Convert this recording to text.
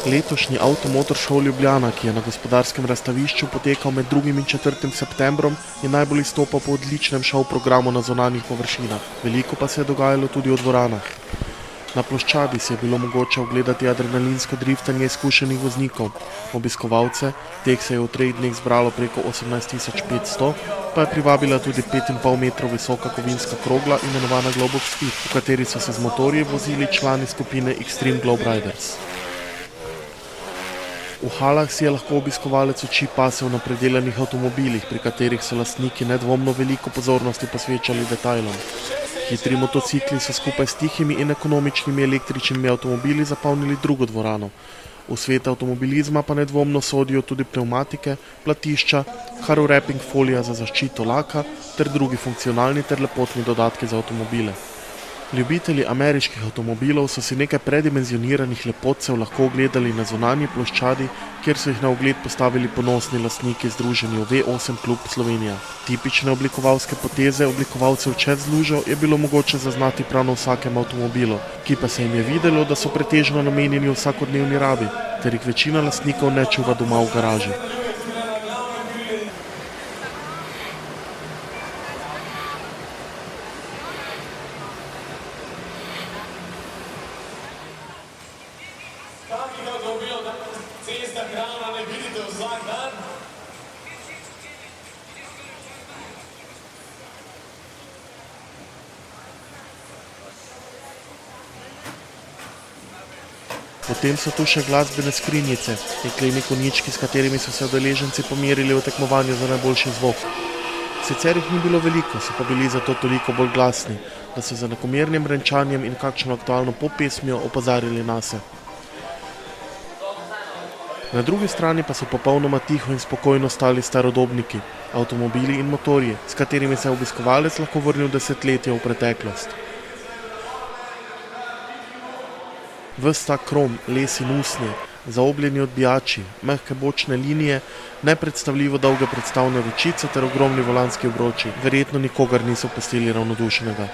Letošnji Avtomotor Show Ljubljana, ki je na Gospodarskem razstavišču potekal med 2. in 4. septembrom, je najbolj izstopal po odličnem show programu na zunanjih površinah. Veliko pa se je dogajalo tudi v dvoranah. Na ploščadi si je bilo mogoče ogledati adrenalinsko driftanje izkušenih voznikov. Obiskovalce, teh se je v 3 dneh zbralo preko 18.500, pa je privabila tudi 5,5 metrov visoka kovinska krogla imenovana Globe of Speed, v kateri so se z motorji vozili člani skupine Extreme Globe Riders. V halah si je lahko obiskovalec oči pasel na predelanih avtomobilih, pri katerih so lastniki nedvomno veliko pozornosti posvečali detajlom. Hitri motocikli so skupaj s tihimi in ekonomičnimi električnimi avtomobili zapolnili drugo dvorano. V svet avtomobilizma pa nedvomno sodijo tudi pnevmatike, platišča, haro-wrapping folija za zaščito laka ter drugi funkcionalni ter lepotni dodatki za avtomobile. Ljubitelji ameriških avtomobilov so si nekaj predimenzioniranih lepotcev lahko ogledali na zunanji ploščadi, kjer so jih na ogled postavili ponosni lastniki združeni v V8 Klub Slovenija. Tipične oblikovalske poteze oblikovalcev čez lužo je bilo mogoče zaznati prav na vsakem avtomobilu, ki pa se jim je videlo, da so pretežno namenjeni vsakodnevni rabi, ter jih večina lastnikov ne čuva doma v garaži. Takih avtomobilov, da cesta krana ne vidite vsak dan. Potem so tu še glasbene skrinjice, jekleni konjički, s katerimi so se udeleženci pomerili v tekmovanju za najboljši zvok. Sicer jih ni bilo veliko, so pa bili zato toliko bolj glasni, da so z enakomernim renčanjem in kakšno aktualno poppesmijo opozarjali nase. Na drugi strani pa so popolnoma tiho in spokojno stali starodobniki, avtomobili in motorji, s katerimi se je obiskovalec lahko vrnil desetletja v preteklost. Ves ta krom, les in usnje, zaobljeni odbijači, mehke bočne linije, nepredstavljivo dolge predstavne ročice ter ogromni volanski obroči, verjetno nikogar niso pustili ravnodušnega.